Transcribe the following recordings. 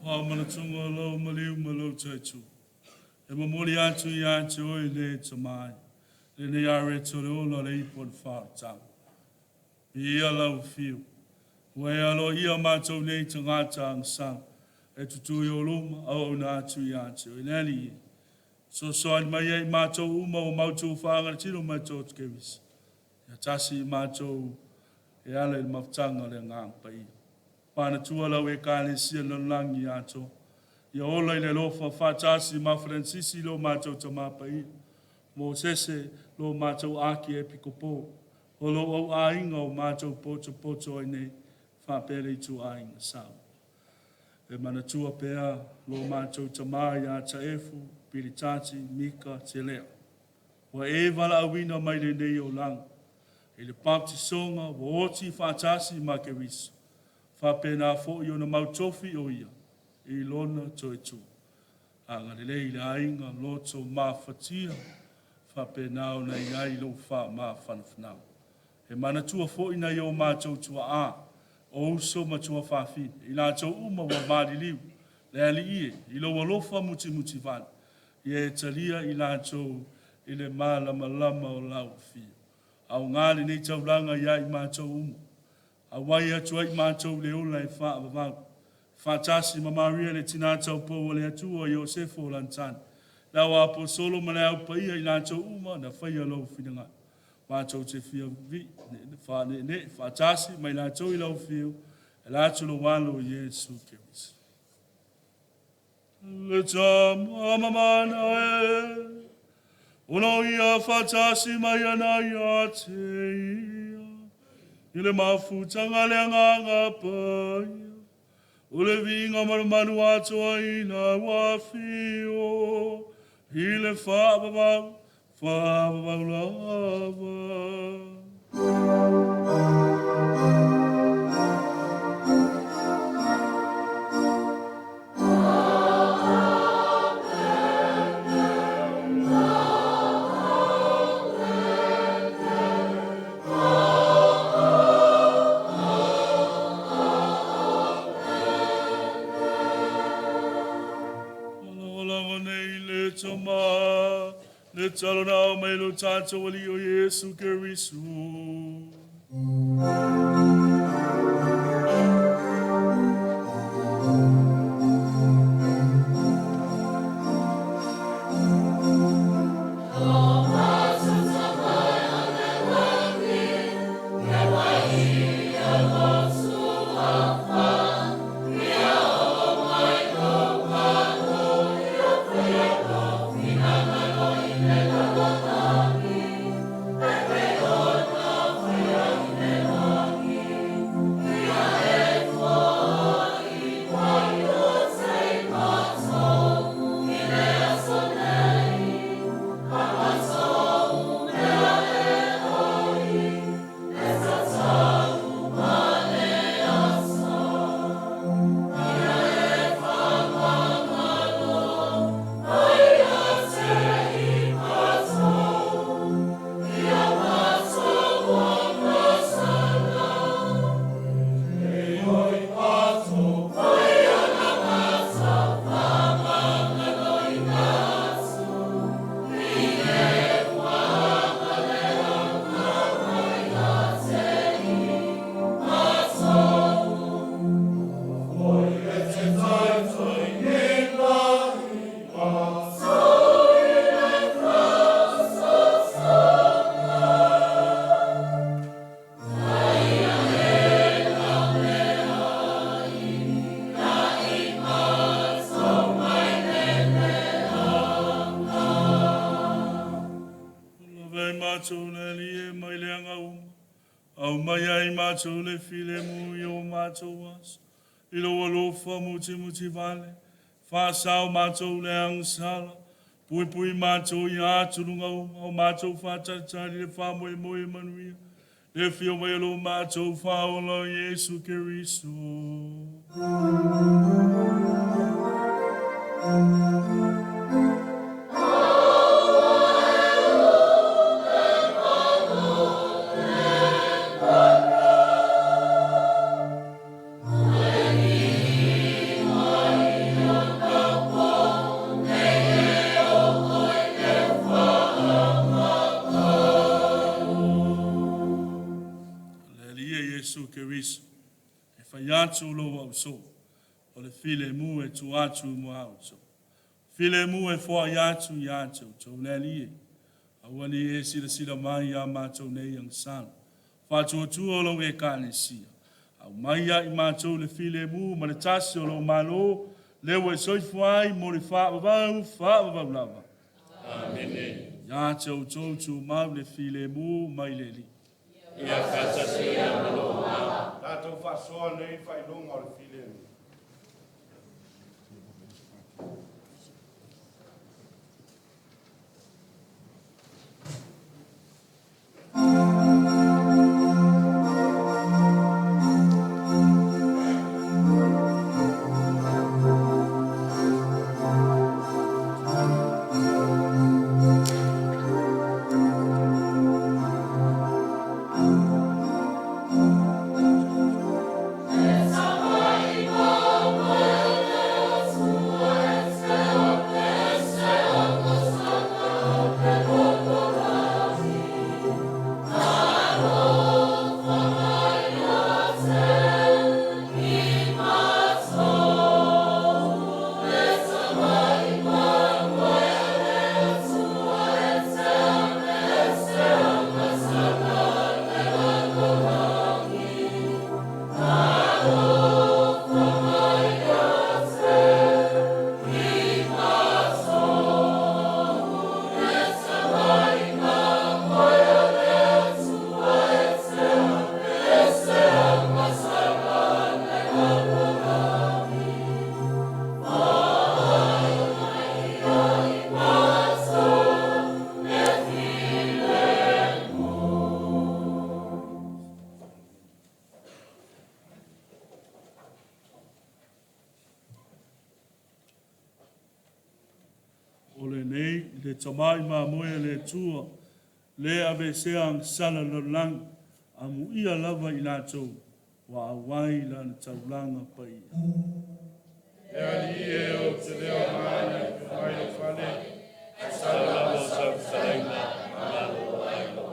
Whamanatunga lau maliu malau taitu. E mamori atu I atu oi le tamai. Le ne are tole ola le ipon whaatang. Ia lau fiu. Wai alo ia mātou nei tangata ang sang. E tutui o luma au na atu I atu. E nani e. So soan mai ei mātou uma o mātou whaanga tino mai tō tukewis. Ia tasi mātou e ale mawtanga le ngang pai. Pāna tua lau e kāne sia lanlangi ato. Ia ola I le lofa whātasi ma Francisi lo mātou tamapai. Mō sese lo mātou aki e pikopo. O lo au ainga o mātou poto ai nei. Whāpere I tu ainga sao. E mana tua pēa lo mātou tamai a Taefu Pilitati Mika Telea. Wa e wala awina mai le nei o lang. E le baptisonga wa oti whātasi ma ke wiso. Whapena fo I ona mautofi o ia. I lona toi tu. A ngarelei le ainga loto ma fatia. Whapena o nei ai lo wha ma whanawhanau. E mana tua fo ina I o mātou tua a. O uso ma tua whawhi. I nā tau uma wa māri liu. Le ali ie. I lo walofa muti muti van. I e talia I nā tau I le mā lama lama o lau fia. Au ngāli nei tau langa ia I mātou uma. A wai atu ai mātou le ola e wha avavau. Whātasi ma Maria le tina tau pou le atua I Iosefo lantan. Lau apo solo ma le au paia I nātou uma na whaia lau whinanga. Mātou te whia vi, whātasi mai nātou I lau whiu. E lātou lo walo Iesu Kirisi. Le tama mamana e. Uno ia whātasi mai ana ia te ia. I le mawhutanga le nganga paia. O le vinga marumanu atoa I na wawhio. I le whaababau lava. Le talo nao mai lo tato wali o Yesu Kerisu. Au mai ai mātou le file mu I o mātou as. I lo alofa muti vale. Whāsau mātou le angsala. Pui mātou I āturunga o mātou whātatari le whāmoe moe manuia. Le whio mai lo mātou whaola Iesu Keriso. Yesu Keriso. E whaiatu lo au so. O le file mu e tu atu mo au so. File mu e fua iatu iatu. Tau lelie. Awani e sila mai a mātou nei ang san. Whātua tuolo e kāne sia. Au mai a I mātou le file mu ma le tasi o lo malo. Lewa e soifuai mo le whaabavau lava. Amene. Ia tau tautu mau le file mu mai le li. Ia katasia malo ma. Tātou whasoa nei whailonga o le file mu. Ole nei, le tamai ma moe le tua, le ave seang sala lo lang, amu ia lava I nātou, wa awai la na taulanga pa ia. E ali e o te leo mana I whai o whane, A sala mo sa salaina. Malo ai lo ma.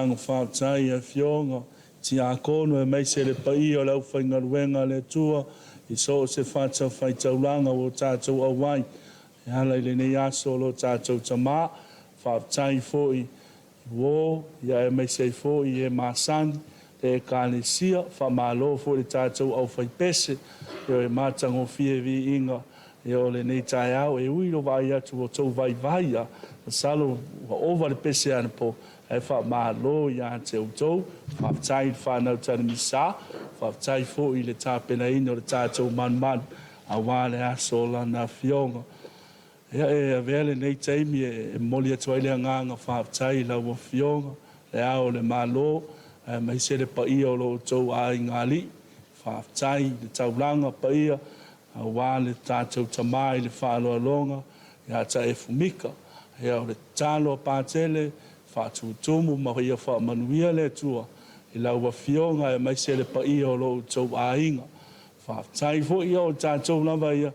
lang fa tai e fionga ti a kono e mai se le pai o lau whainga ruenga le tua i so se whata whai taulanga o tātou awai e hala i le nei aso lo tātou tama whaatai fōi wo ia e mai se fōi e māsani e kāne sia whamalo fōi tātou au whai pese e mātango fie vi inga e o le nei tai au e uiro vai atu o tau vai vai a salo wa over le pese ana po e fa malo ia te utou fa tai fa na tana misa fa tai fo i le tapena ino le tatou man a wale a sola na fionga e vele nei taimi e moli atu ile nganga fa tai la wo fionga e ao le malo mai se le pa i o lo tou a ngali fa tai le taulanga pa ia a wale tatou tamai le fa lo longa ia Taefu Mika e o le talo patele fa tutumu ma ia fa manuia le tua i la wa fionga e mai se le pa i o lo tou ainga fa tai fo i o tatou lava ia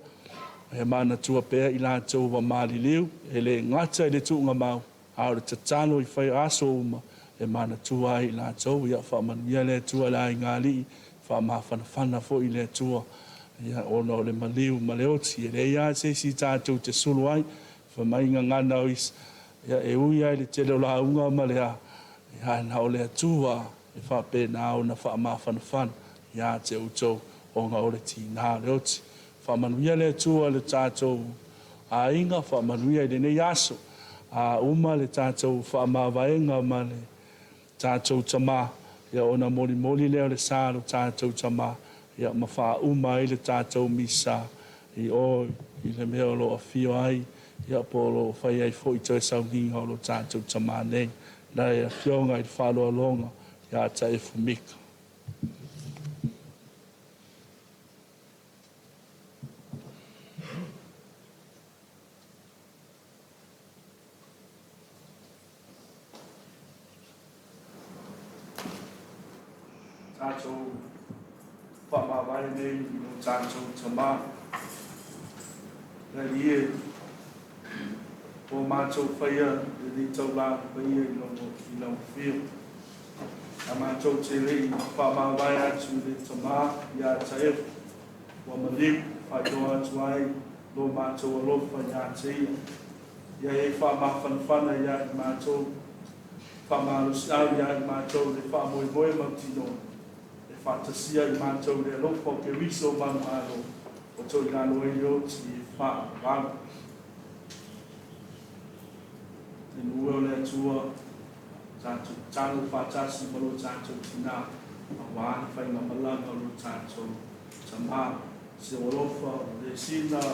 e mana tua pe i la tou wa mali liu e le ngata i le tunga mau a o le tatalo i fai aso uma e mana tua i la tou ia fa manuia le tua la ingali fa mafana fo i le tua ia ono le maliu maleoti e le ia se si tatou te sulu ai fa mai ngana o is ia e uia i le tele la unga ma le a ia na o le atua e fa pe na o na fa mafana ia te utou o nga o le tina le oti fa manuia le atua le tatou a inga fa manuia i le nei aso a uma le tatou fa mavaenga ma le tatou tama ia ona moli leo le sa lo tatou tama ia mafa uma i le tatou misa i o i le mea lo afio ai ia polo fai ai fo i toi saunginga o lo tatou tama nei na ia fionga i whalo alonga ia Taefu Mika. Tatou whamawai nei i no tatou tama. Nai ie, o mātou whaia e ni tau la whaia i no whio. A mātou te rei whamawai atu le tama ia Taefu. Wa maliu, whai do atu ai, lo mātou alofa ia te ia. Ia e whamawhanawhana ia i mātou. Whamalusau ia i mātou le whamoemoe mautino. Fantasia i mātou le alofa o ke riso manualo o tō i ngālo e o ti wha wang. Te nuo le atua tātou tāno whātasi malo tātou tina a wāna whainga malanga o tātou tamā. Se alofa le sina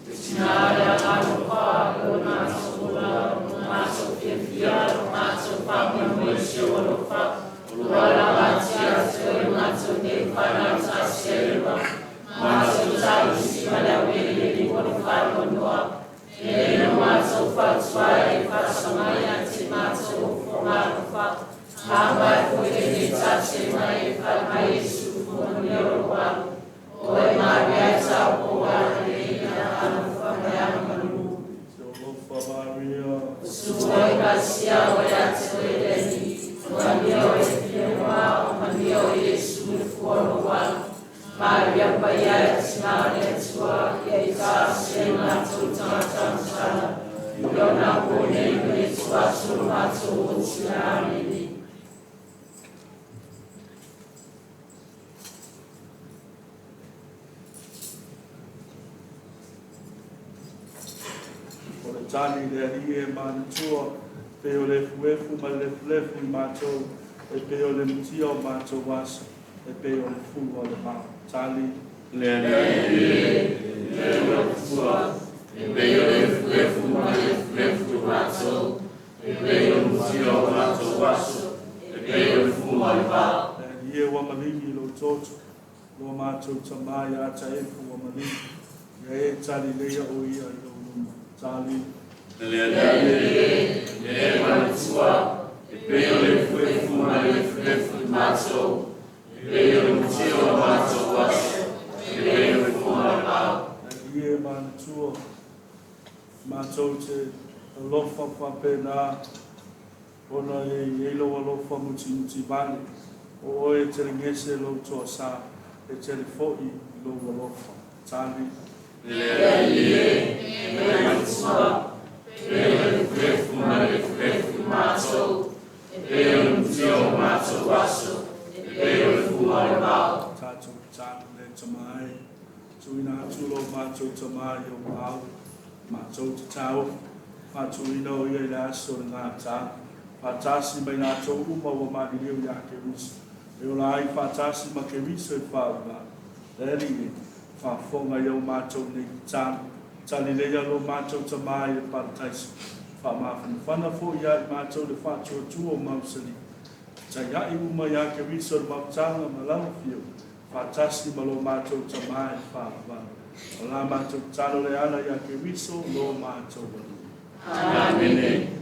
Tina le alofa o mātou ula, o mātou whiawhia, o mātou whamoemoe se alofa. Ora matia se mato de para sacerva mato sai si para ver ele por faro no ele mato fatsai fasamaya ti mato formar fa aba foi de sace mai fa mai su for no wa o maria sa o maria no fa maria no so Maria su gracia o ya te Maria Yesu for one Maria Paya Smart Swa Yesa Sema Tutata Sana Yona Bone Swa Sumato Sinani o le tani le alie mātua pe o le fuefu ma le flefu i mātou e pe o le mutia o mātou waso e pe o le fu o le mā tali le fua e pe o le fuefu ma le flefu mātou e pe o le mutia o mātou waso e pe o le fu o le mā e ie wa malingi lo toto lo mātou tamai a Taefu wa malingi e tali leia o ia i lo luma tali le mātua e pe o le fuefu ma le flefu mātou e pe o le mutia o mātou waso e pe o le fu o le mā e ie mātua mātou te alofa whapena Ona e lo muti bale. O e te ngese lo to sa. E te foi lo tali. Tato tatu le tamai. Tuina tulo mato tamai o mau. Mato tau. Matuino ia la so na ta. Fatasi mai na to uma wa mali ya ke wis. Eu lá e fatasi ma ke wis e fa ba. Eli fa fonga yo mato ni ta. Tali le ya lo mato tamai e patais. Fa ma fana fo ya mato de fa tu o mausali. Ta ya i uma ya ke wis o ma tanga ma la fio. Fatasi ma lo mato tamai fa ba. Ola mato talo le ana ya ke wis o lo mato ba. Amen.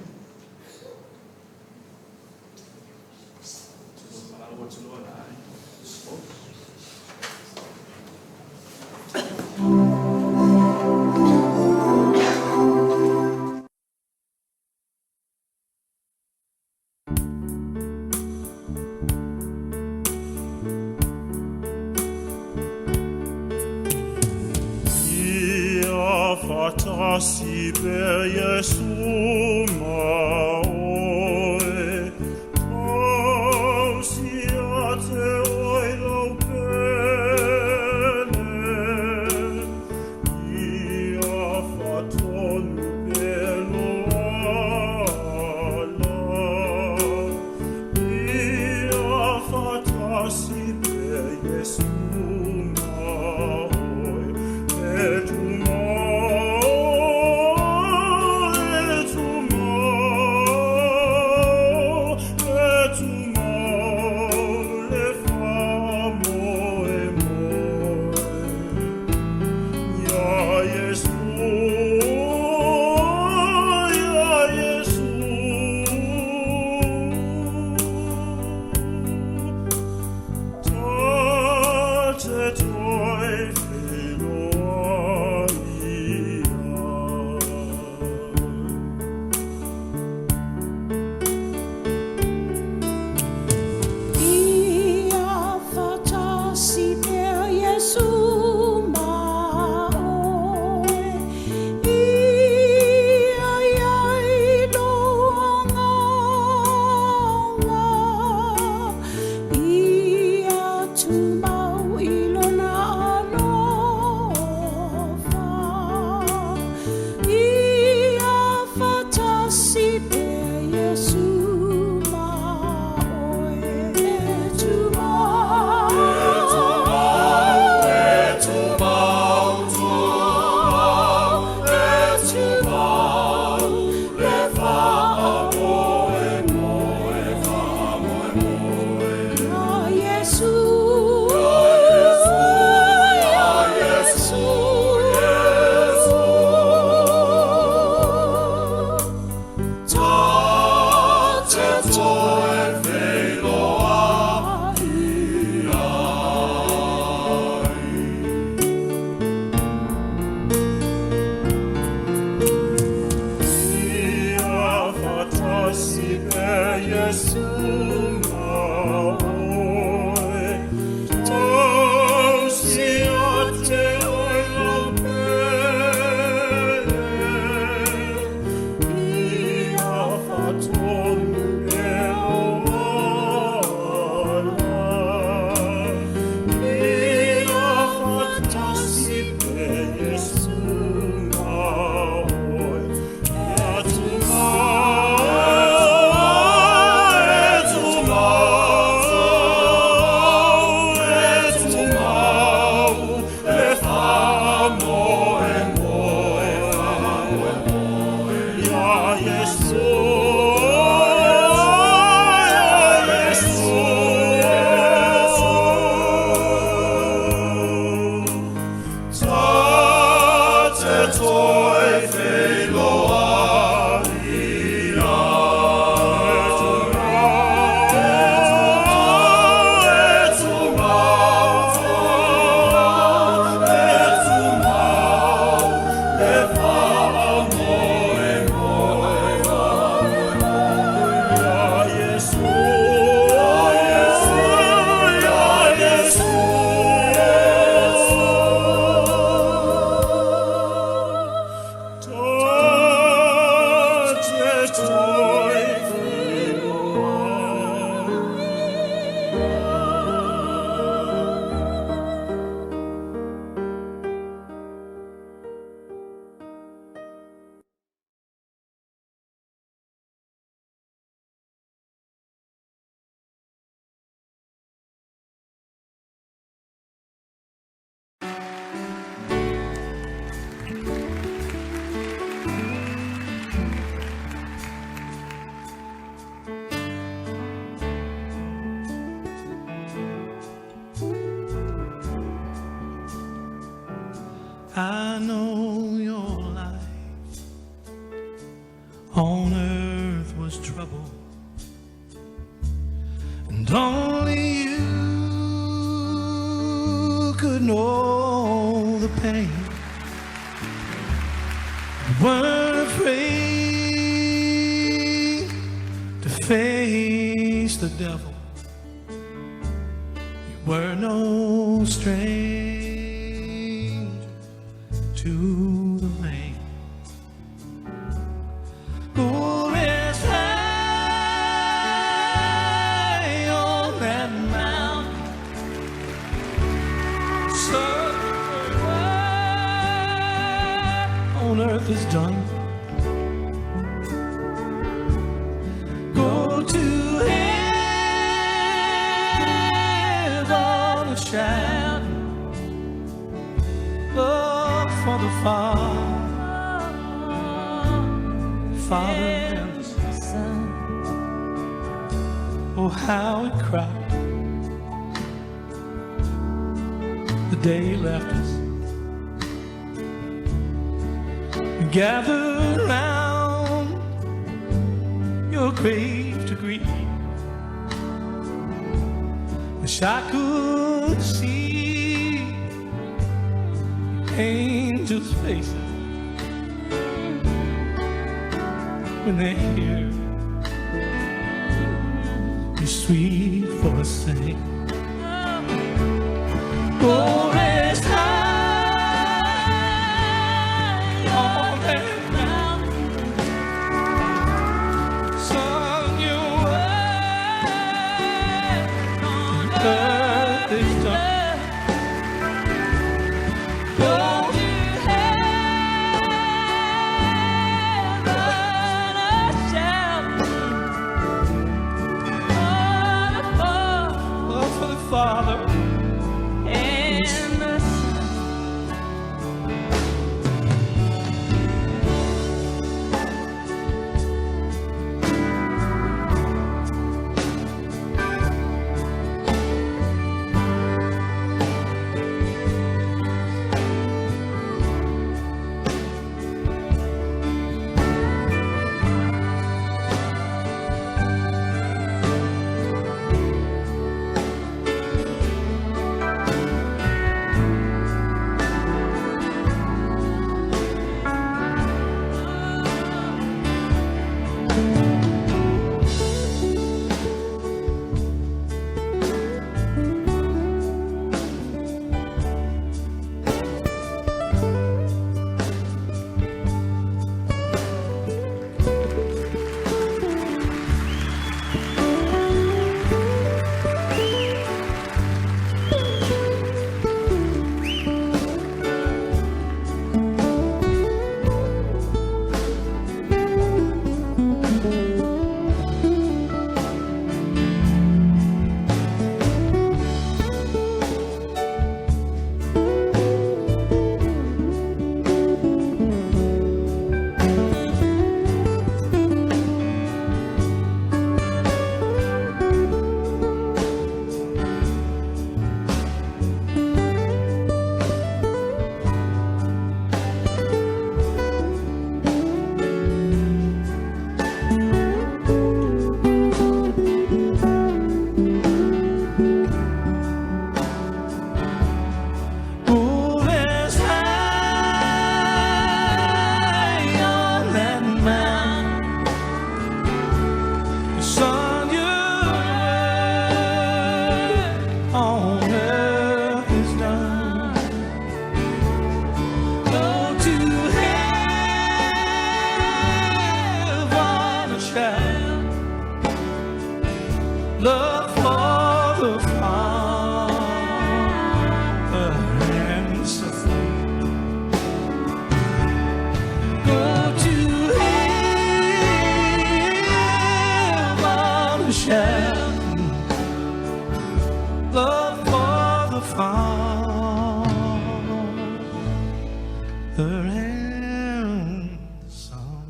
Fatasi per Iesu maoe, ausiate oi lo pene, ia fatonu peno ala, ia fatasi per Iesu maoe, et I know your life on earth was trouble, and only you could know the pain. You weren't afraid to face the devil. You were no stranger to the rain. Who is high on that mountain? Somewhere on earth is done. Go to heaven and shout. Love for the Father and the Son. Oh, how it cried the day He left us. We gathered round your grave to grieve. Wish I could see angels' faces when they hear your sweet voice sing. Oh, rest high on that mountain, Son, your word on earth is done. Father and the Son. love for the Father and the Son.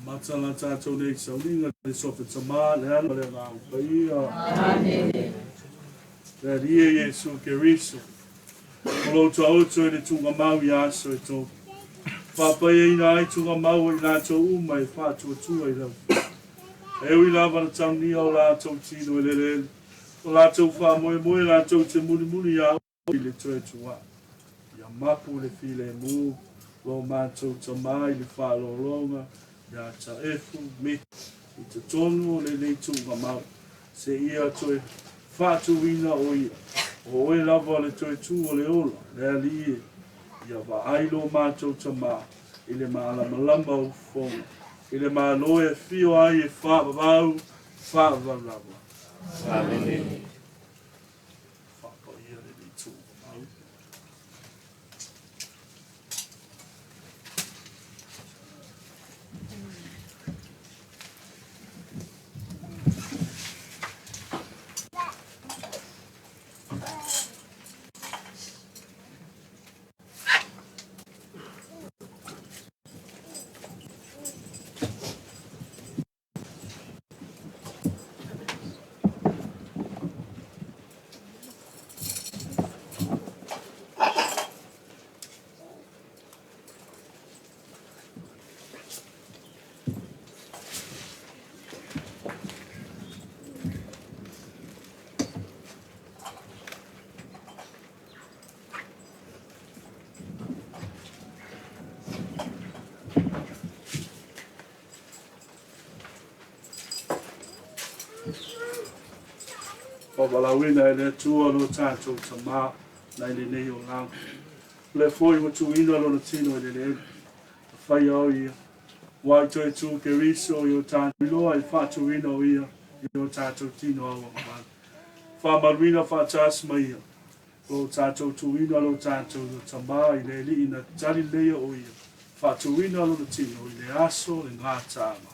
Matala tātou nei saulinga te sofa tamā le ala le ngā upaia. Amen. Le rie Yesu ke riso. Kolo tua oto e le tunga mau i aso e tō. Papa e ina ai tunga mau i nā tō uma e whātua tua i lau. E ui lava na tau ni au lātou tino e lele. O lātou wha moe moe lātou te muni muni a o i le toe tua. Ia mapu le file mū. Lo mātou tamā i le whālolonga. Ya Taefu Pilitati i te tonu o le nei tunga mau. Se ia toe whātuina o ia. O e lava le toe tū o le ola. Le alie. Ia wa ailo mātou tamā. I le mālama o fonga. I le māloe fio ai e whāpapau. Whāpapau. Amen. Whāpa ia le nei tunga mau. Whabalawina le tua lo tātou tamā nei le nei o lang. Le foi wa tuina lo na tino le le. Whai au ia. Wai toi tu ke riso i o tātou loa i whatuina o ia i o tātou tino au o man. Whamarina whatasma ia. Lo tātou tuina lo tātou lo tamā i le li ina tali lea o ia. Whatuina lo na tino i le aso le ngā tāma.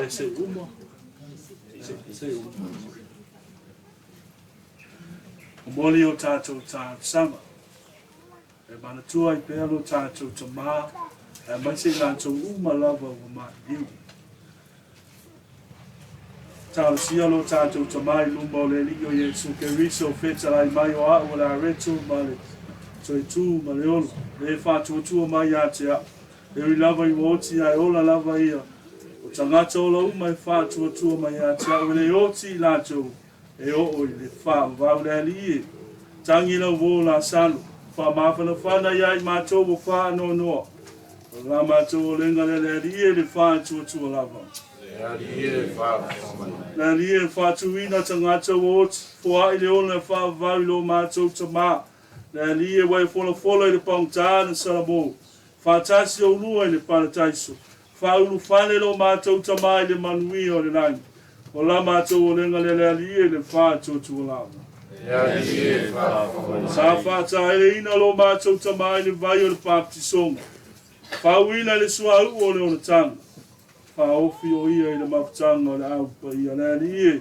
Se uma. O moli o tātou tā sama. E mana tua I pēr o tātou ta mā. E mai se tātou uma lava o mā iu. Tāu sia lo tātou ta mā I luma o le li o Yesu ke riso whetara I mai o a o la reto ma le. So I tū ma le olo. Le whātua tua mai a te a. E ui lava I woti ai ola lava ia. O tangata ola uma I whātua tua mai a te a. O le oti I lātou. E o oi le wha wau le ali e. Tangi la wo la salo. Wha mawhana whana ia I mātou o wha no noa. O la mātou o lenga le ali e le whātua tua lava. Le ali e whātuina tangata o oti. Fua I le ona wha wau I lo mātou ta mā. Le ali e wai fola fola I le paungtāna saramo. Whātasi o lua I le parataiso. Whaulu whane lo mātou ta mā I le manui o le nai. O la mātou o lenga le ali e le whātua tua lava. Sa whāta e ina lo mātou ta mā I le vai o le pāptisonga. Whauina le suau o le ona tanga. Whaofi o ia I le mawtanga o le aupa ia le ali e.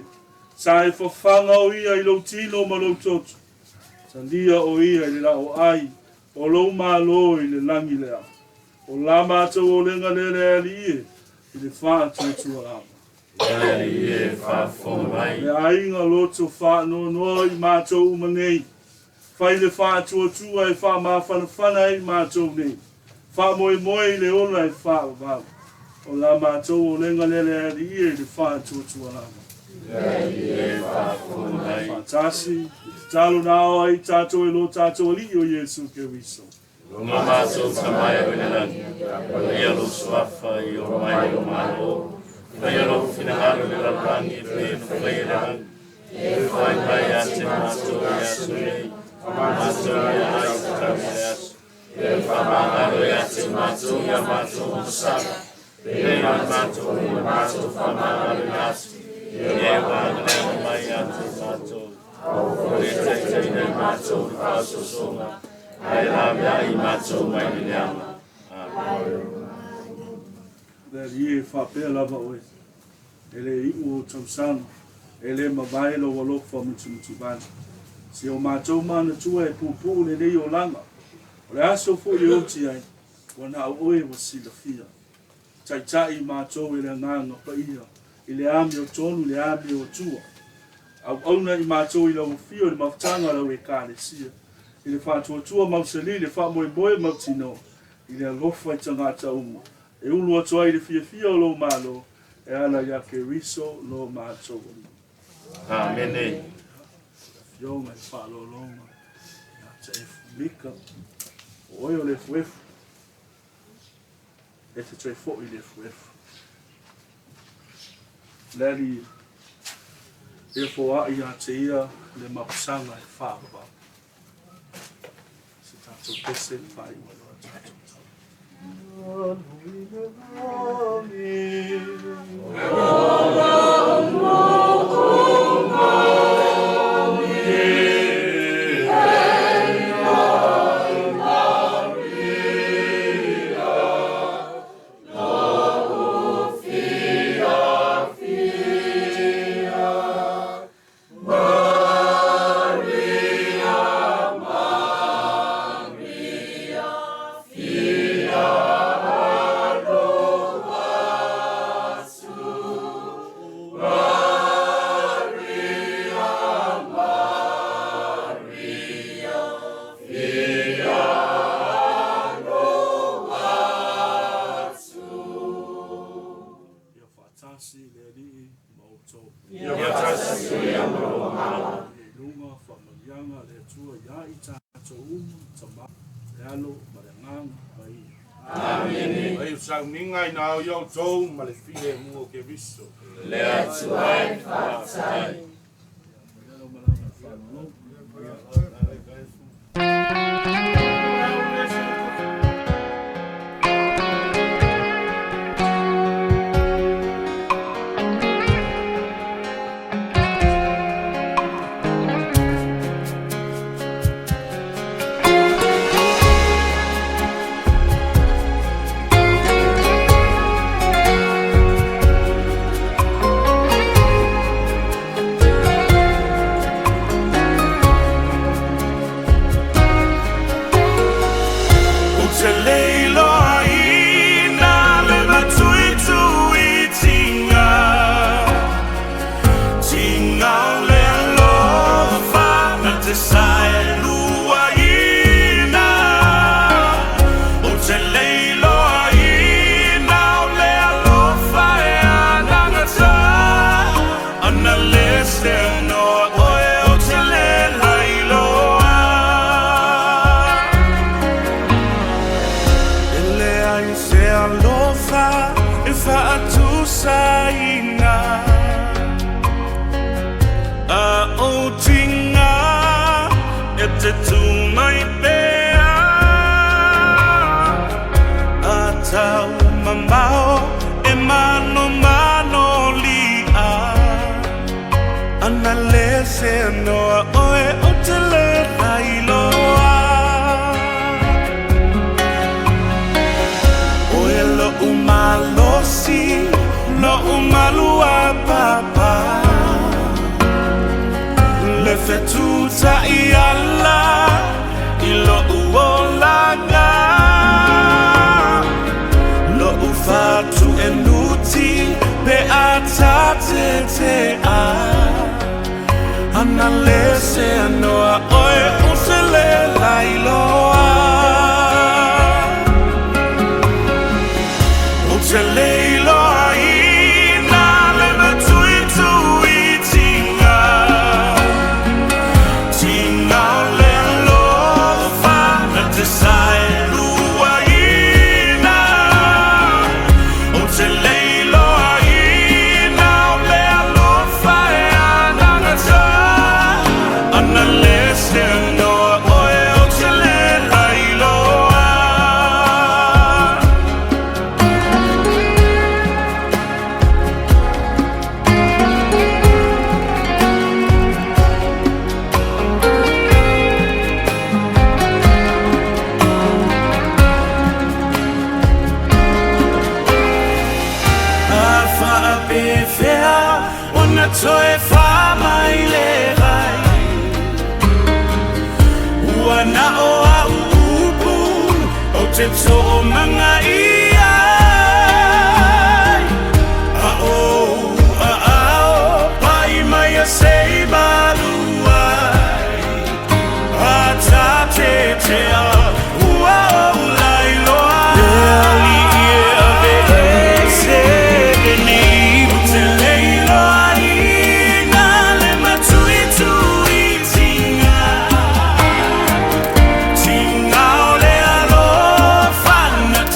Sa e whawhanga o ia I lo tino ma lo totu. Sa lia o ia I le la o ai. O lo mālo I le langi lea. O la mātou o lenga le ali e. I le whātua tua lava. Le ainga loto wha no no I mātou umanei. Whai le whātua tua I wha mawhana I mātou nei. Wha moe moe le ona I wha wau. O la mātou o lenga le ali e le whātua tua lava. Whātasi, talo nao ai tātou e lo tātou li o Yesu ke wiso. Luma mātou tamai o le langi. Ia lo suafa I o mai o malo. Ia lo finahalo le lalangi e pe no pai le langi. E whai mai a te mātou I aso nei. Mātou I ai tātou le aso. E whamahalo I a te mātou I a mātou o sara. E mātou I a mātou whamahalo I aso. E wāngana mai a te mātou. O e te nei mātou I pāso songa. Ai la mea I mātou mai ni neama. Le ie whapea lava oe. E le iu o tausanga. E le mawai lo walofa mutu bana. Se o mātou mana tua e pupu le lei o langa. O le aso fo I oti ai. Wana au oe wa sila fia. Tai mātou e le nganga pa ia. I le ami o tonu, le ami o tua. Au auna I mātou I lau fio le mawtanga lau e kāle sia. I le whātua tua mausali, le wha moe moe mautino. I le alofa I tangata umu. E ulu atua I le fia o lo malo. E ala ia ke riso lo mātou. Amene. Fionga I wha lo longa. Ia Taefu Mika. O oi o le fuefu. E te tue fo I le fuefu. Leli e foa I a te ia le mapusanga e whaaba. Se tātou pese whai wano a tātou. Amen. Ai usang ningai na yo tau malefie mo ke viso. Lea tuai whaatai. Fetuta iala ilo uolaga lo ufatu enuti pe atate te a analese anoa oe usele lailoa usele iloa ina lema tuitu itinga Toe fa mai le rai Wana o a upu O te tō manga ia A o a ao Pai mai a sei maruai A ta te te a Ua o lailoa Leali ia a ve se ni Te leiloa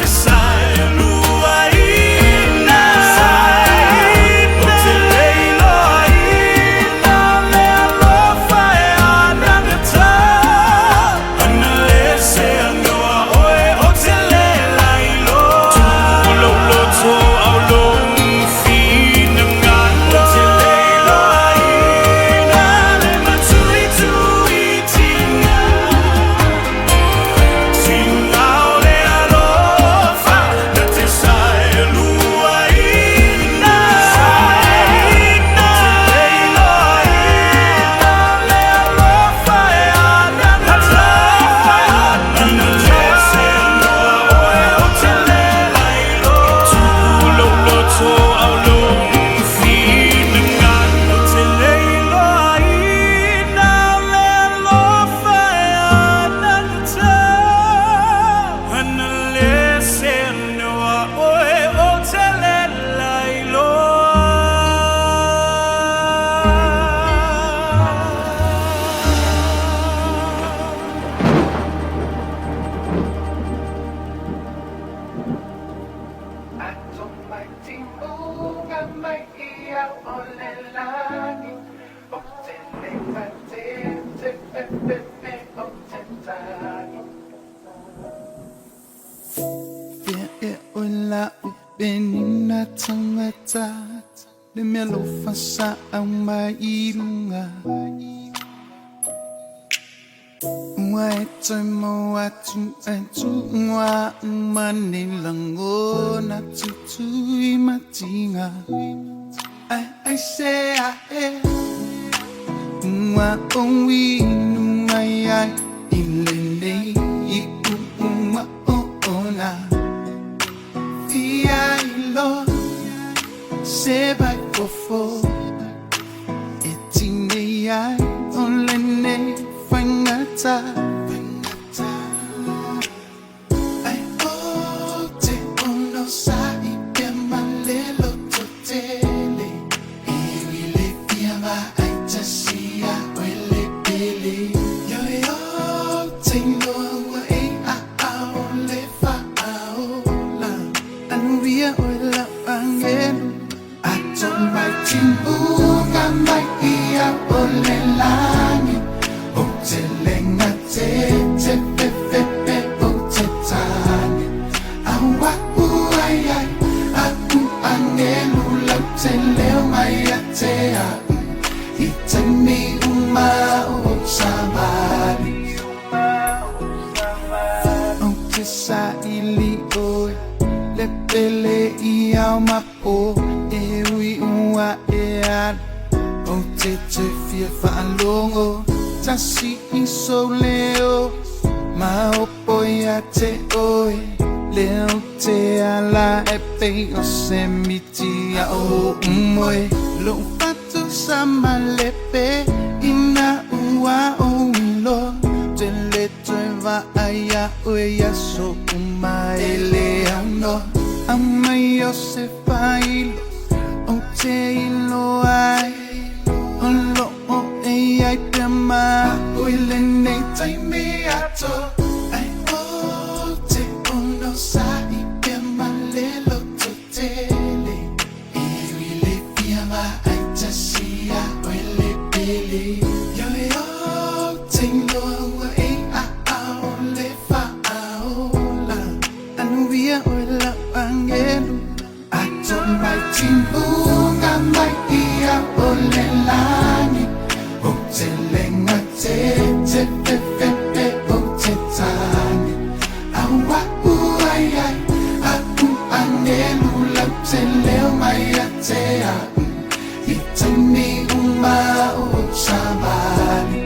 Decide Benina tangatat le melo fasa ang mailunga Wa etoy mo atu wa manilango na tutui matinga I say wa onwi nungaya ilende iku ona Lord, say by for eating the eye only ne fangata. I ote ono sa ipe malelo totele. Ewile piama I tasia wele pele. Yo te no a ole fa aola. Anuvia angelu aton mai timbunga mai ia ole langi o te lenga te pepepe o te tani awa uai aku angelu lau te leo mai a te au I te mi uma o sabari o te sa ili oi le pele I au mapo e ui ua e al o te fia whaalongo tasi I so leo ma opo ia te oi leo te ala e pei o se miti a o umoe lo fatu sa malepe ina ua o ilo te leto e va aia o ia so umaele au no Amai o se failo o te ilo ai o lo o e ai pema o ile nei taimi ato ai o te ono sa I pema lelo to tele e wile piama ai tasia o ile pele yo te ilo e a o le fa aola anuvia o la angelu aton mai timbunga mai ia ole lani o te lenga te pepepe o te tani awa uai aku angelu lau te leo mai a te au I te mi uma o sabani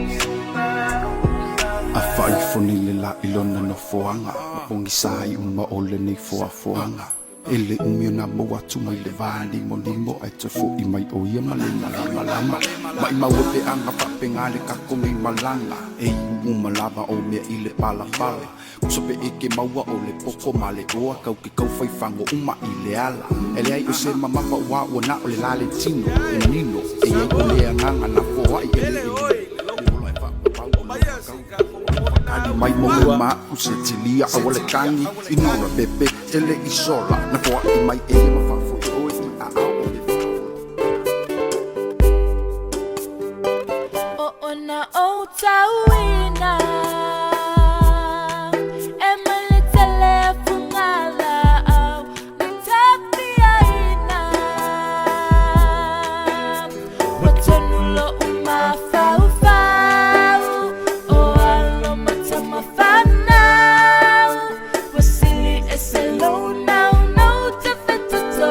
A fai foni le la ilona no foanga Pongi sai uma ole nei foanga Ele umio na mo atu mai le vani Monimo ai te fo I mai o ia malama Mai mawepe anga papenga le kako mi malanga E umalava o mea I le pala Kusope eke maua o le poko ma le oa Kau ke kau fai fango uma I le ala Ele ai o se mamapa ua o na o le lale tino E nino e ai o le anganga na foa I ele Mai mo ma se tilia a wale kangi inora pepe tele isola na po I mai e ma fa fo o a O ona o tawina Emily telefungala au Matapia ina Watonulo uma fau fau O alo matama fanau Wasili eselo now no te fetuto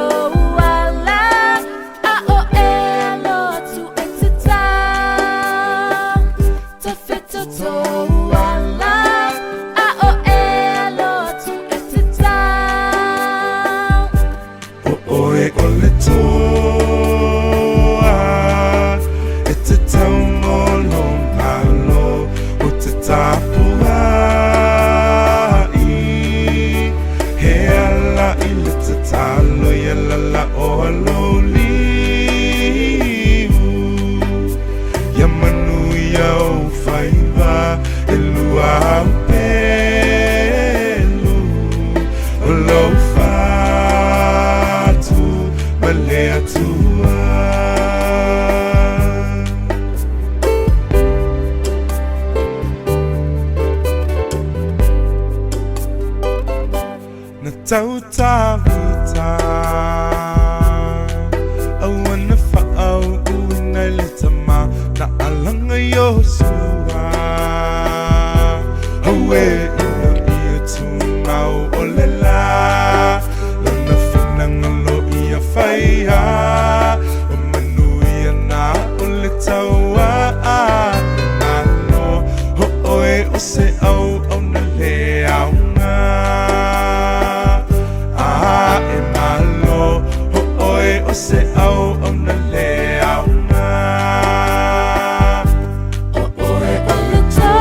tua na tau tawita awana fa'au una litama na alanga yosua awe ina ia tumau olela lana finangalo ia faiha o manuia na ole taua nano ho oe o se au au na le au o se au au na le au na o oe o le tā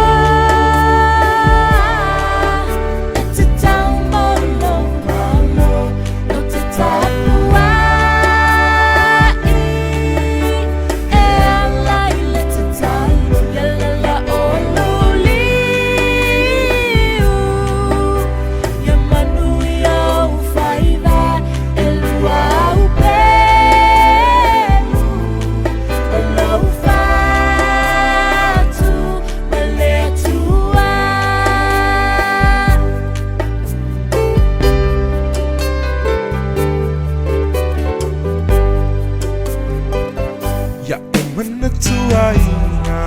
e te tau molo malo no te tapua e ala I le te talo ya la o luliu ya manui au whaiva e lua au pe ya emana tuaina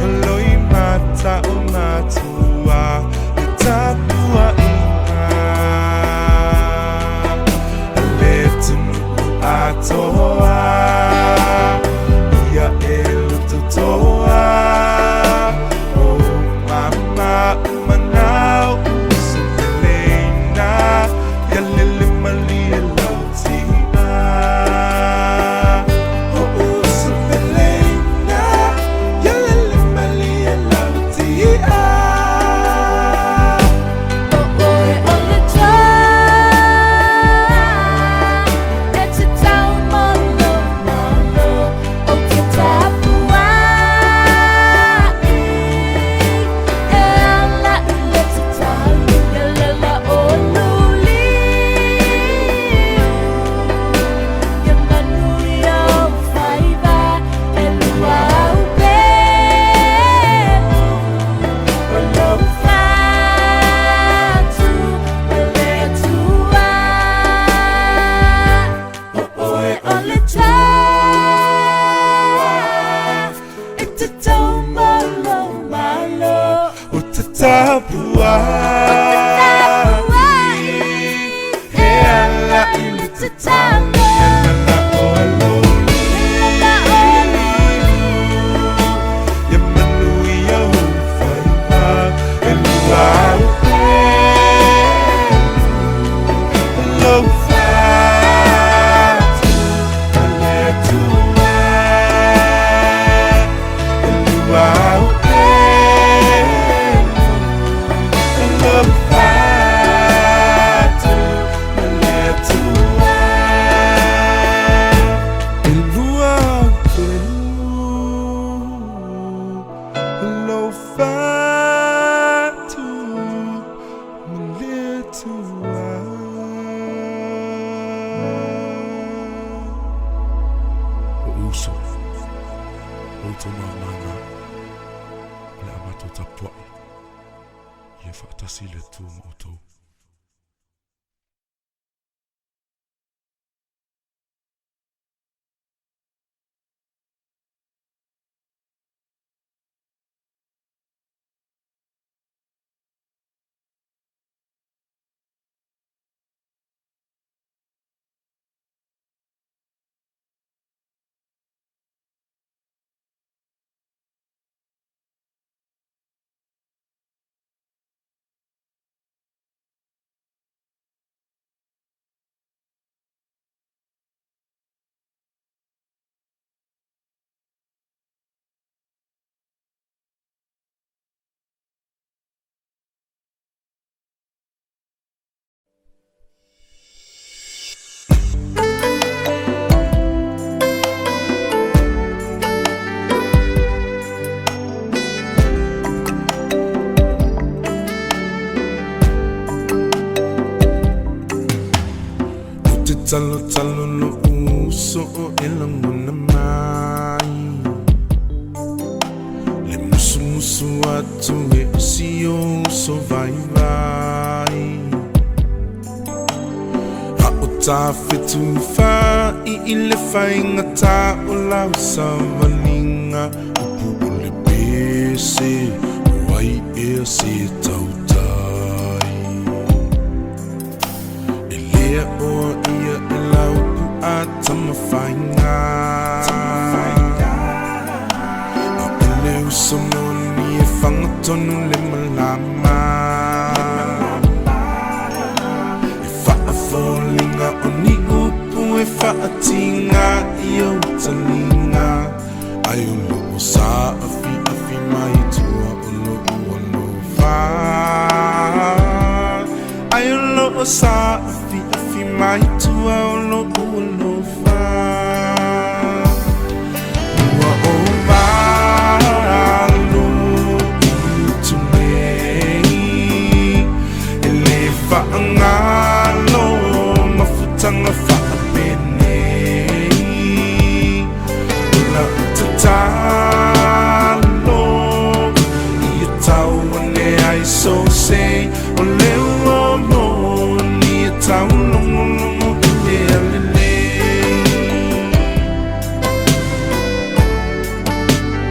haloi mata o matua e tapua ina ale tunu atoa ia e luto toa o mama umanau usuleina ya lele malia lautia o usuleina ya lele malia lautia o oe o le tā e te tau malo malo o te tapua e ala I le te talo ya la o luliu ya manui au whaiva e lua au pēlu o lou whātu me le atua o oe o le tā e te tau malo malo o te tapua e ala I le te talo ya manui au whaiva e lua au lou whātu a le atua e lua au lou whātu a le atua e lua au lou whātu ma le atua o uso o tona nana le amato tapuai ia whaatasi le tū ma o tau talo talo no uso o elangona mai Le musu musu atu e sio so vai vai Ha o ta fitu fa I le fainga ta o lau savalinga Upu o le pese Wai e se tautai E lea o ia e lau pu a tamafainga A o leu samoni e whangatonu le malama E whaafolinga o ni upu e whaatinga